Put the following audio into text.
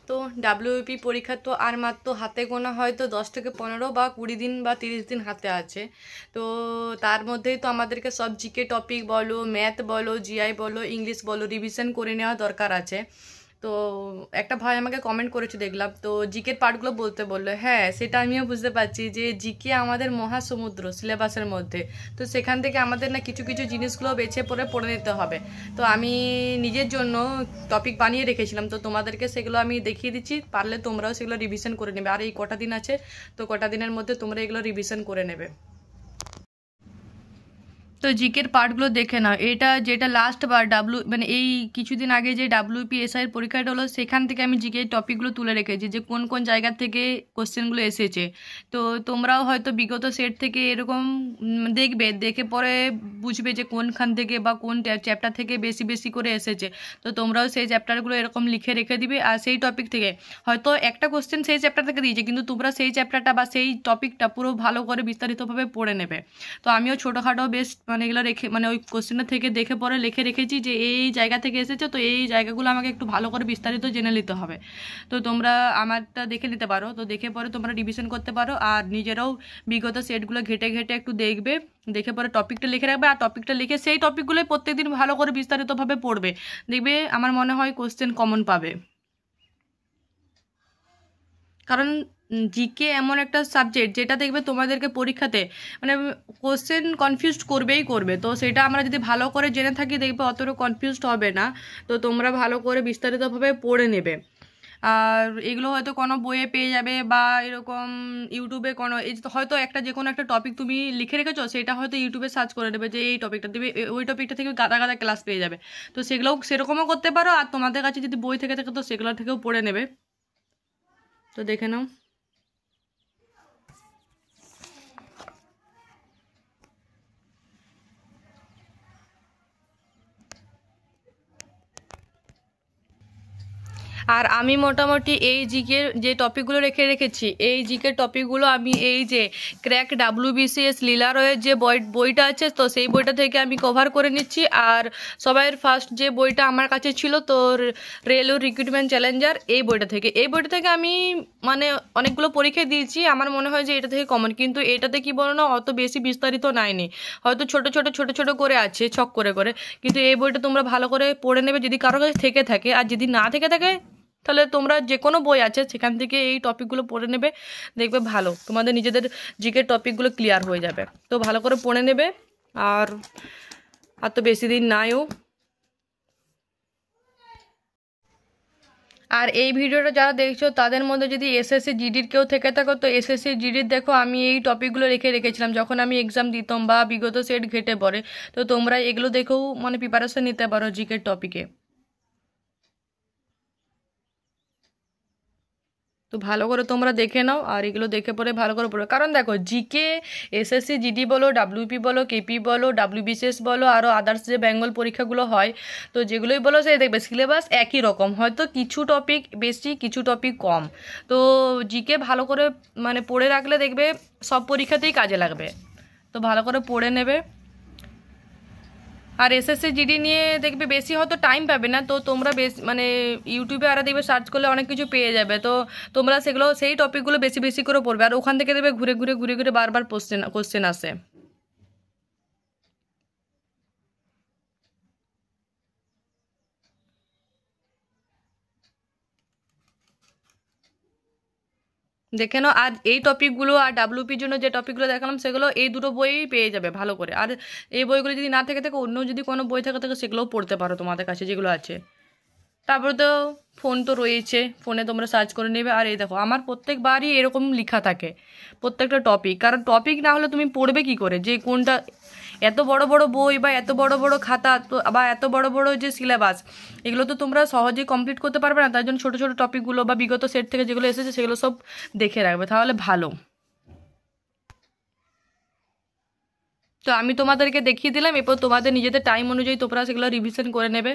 তো ডাব্লিউপি পরীক্ষা তো আর মাত্র হাতে গোনা হয়তো 10 থেকে 15 বা 20 দিন বা 30 দিন হাতে আছে। তো তার মধ্যেই তো আমাদেরকে সব জিকে টপিক বলো, ম্যাথ বলো, জিআই বলো, ইংলিশ বলো রিভিশন করে নেওয়া দরকার আছে। তো একটা ভাই আমাকে কমেন্ট করেছে দেখলাম, তো জিকের পার্টগুলো বলতে বললো। হ্যাঁ, সেটা আমিও বুঝতে পারছি যে জিকে আমাদের মহাসমুদ্র সিলেবাসের মধ্যে। তো সেখান থেকে আমাদের না কিছু কিছু জিনিসগুলো বেছে পড়ে নিতে হবে। তো আমি নিজের জন্য টপিক বানিয়ে রেখেছিলাম, তো তোমাদেরকে সেগুলো আমি দেখিয়ে দিচ্ছি, পারলে তোমরাও সেগুলো রিভিশন করে নেবে। আর এই কটা দিন আছে, তো কটা দিনের মধ্যে তোমরা এগুলো রিভিশন করে নেবে। তো জিকের পার্টগুলো দেখে নাও। এটা যেটা লাস্ট বার মানে এই কিছুদিন আগে যে ডাব্লিউপিএসআই এর পরীক্ষাটা হলো, সেখান থেকে আমি জিকে টপিকগুলো তুলে রেখেছি যে কোন কোন জায়গা থেকে কোশ্চেনগুলো এসেছে। তো তোমরাও হয়তো বিগত সেট থেকে এরকম দেখবে, দেখে পরে বুঝবে যে কোনখান থেকে বা কোন চ্যাপ্টার থেকে বেশি বেশি করে এসেছে। তো তোমরাও সেই চ্যাপ্টারগুলো এরকম লিখে রেখে দিবে। আর সেই টপিক থেকে হয়তো একটা কোশ্চেন সেই চ্যাপ্টার থেকে দিয়েছে, কিন্তু তোমরা সেই চ্যাপ্টারটা বা সেই টপিকটা পুরো ভালো করে বিস্তারিতভাবে পড়ে নেবে। তো আমিও ছোটোখাটো বেশ মানে এগুলো রেখে মানে ওই কোশ্চেনটা থেকে দেখে পরে লিখে রেখেছি যে এই জায়গা থেকে এসেছে, তো এই জায়গাগুলো আমাকে একটু ভালো করে বিস্তারিত জেনে নিতে হবে। তো তোমরা আমারটা দেখে নিতে পারো, তো দেখে পরে তোমরা রিভিশন করতে পারো। আর নিজেরাও বিগত সেটগুলো ঘেটে ঘেটে একটু দেখবে, দেখে পরে টপিকটা লিখে রাখবে। আর টপিকটা লিখে সেই টপিকগুলোই প্রত্যেকদিন ভালো করে বিস্তারিতভাবে পড়বে, দেখবে আমার মনে হয় কোশ্চেন কমন পাবে। কারণ জিকে এমন একটা সাবজেক্ট যেটা দেখবে তোমাদেরকে পরীক্ষাতে মানে কোশ্চেন কনফিউজড করবে। তো সেটা আমরা যদি ভালো করে জেনে থাকি, দেখবে অতটা কনফিউজড হবে না। তো তোমরা ভালো করে বিস্তারিতভাবে পড়ে নেবে। আর এগুলো হয়তো কোনো বইয়ে পেয়ে যাবে বা এরকম ইউটিউবে কোনো এই হয়তো একটা যে কোনো একটা টপিক তুমি লিখে রেখেছো, সেটা হয়তো ইউটিউবে সার্চ করে নেবে যে এই টপিকটা দেবে, ওই টপিকটা থেকে গাদা গাদা ক্লাস পেয়ে যাবে। তো সেগুলোও সেরকমও করতে পারো। আর তোমাদের কাছে যদি বই থেকে থাকে তো সেগুলো থেকেও পড়ে নেবে। তো দেখে নাও। আর আমি মোটামুটি এই জিকের যে টপিকগুলো রেখেছি, এই জিকের টপিকগুলো আমি এই যে ক্র্যাক ডাব্লিউবিসিএস লীলা রয়ের যে বইটা আছে, তো সেই বইটা থেকে আমি কভার করে নিচ্ছি। আর সবাইয়ের ফার্স্ট যে বইটা আমার কাছে ছিল, তো রেলওয়ে রিক্রুটমেন্ট চ্যালেঞ্জার, এই বইটা থেকে আমি মানে অনেকগুলো পরীক্ষা দিয়েছি। আমার মনে হয় যে এটা থেকে কমন, কিন্তু এটাতে কি বলো না, অত বেশি বিস্তারিত নাইনি, হয়তো ছোট ছোট করে আছে ছক করে করে। কিন্তু এই বইটা তোমরা ভালো করে পড়ে নেবে যদি কারো কাছে থেকে থাকে। আর যদি না থেকে থাকে, তাহলে তোমরা যে কোনো বই আছে সেখান থেকে এই টপিকগুলো পড়ে নেবে, দেখবে ভালো তোমাদের নিজেদের জিকের টপিকগুলো ক্লিয়ার হয়ে যাবে। তো ভালো করে পড়ে নেবে। আর আর তো বেশি দিন নাইও। আর এই ভিডিওটা যারা দেখছো তাদের মধ্যে যদি এসএসসি জিডির কেউ থেকে থাকো, তো এসএসসি জিডির দেখো আমি এই টপিকগুলো রেখেছিলাম যখন আমি এক্সাম দিতাম বা বিগত সেট ঘেটে পড়ে। তো তোমরা এগুলো দেখেও মানে প্রিপারেশন নিতে পারো জিকের টপিকে। তো ভালো করে তোমরা দেখে নাও, আর এগুলো দেখে পরে ভালো করে পড়ো। কারণ দেখো জিকে এসএসসি জিডি বলো, ডাব্লিউপি বলো, কেপি বলো, ডাব্লিউবিসিএস বলো, আরও আদার্স যে বেঙ্গল পরীক্ষাগুলো হয়, তো যেগুলোই বলো সে দেখবে সিলেবাস একই রকম, হয়তো কিছু টপিক বেশি কিছু টপিক কম। তো জিকে ভালো করে মানে পড়ে রাখলে দেখবে সব পরীক্ষাতেই কাজে লাগবে। তো ভালো করে পড়ে নেবে। আর এসএসসি জিডি নিয়ে দেখবে বেশি হয়তো টাইম পাবে না, তো তোমরা মানে ইউটিউবে আর দেখবে সার্চ করলে অনেক কিছু পেয়ে যাবে। তো তোমরা সেগুলো সেই টপিকগুলো বেশি বেশি করে পড়বে, আর ওখান থেকে দেখবে ঘুরে ঘুরে বারবার কোশ্চেন আসে। দেখে নাও। আর এই টপিকগুলো আর ডাব্লিউপির জন্য যে টপিকগুলো দেখালাম সেগুলো এই দুটো বইই পেয়ে যাবে ভালো করে। আর এই বইগুলো যদি না থেকে থাকে, অন্য যদি কোনো বই থাকে সেগুলোও পড়তে পারো তোমাদের কাছে যেগুলো আছে। তারপরে তো ফোন তো রয়েছে, ফোনে তোমরা সার্চ করে নেবে। আর এই দেখো আমার প্রত্যেকবারই এরকম লেখা থাকে প্রত্যেকটা টপিক, কারণ টপিক না হলে তুমি পড়বে কি করে যে কোনটা। এত বড় বড় বই বা এত বড় বড় খাতা তো বা এত বড় বড় যে সিলেবাস, এগুলো তো তোমরা সহজেই কমপ্লিট করতে পারবে না। তার জন্য ছোটো ছোটো টপিকগুলো বা বিগত সেট থেকে যেগুলো এসেছে সেগুলো সব দেখে রাখবে, তাহলে ভালো। তো আমি তোমাদেরকে দেখিয়ে দিলাম, এরপর তোমাদের নিজেদের টাইম অনুযায়ী তোমরা সেগুলো রিভিশন করে নেবে।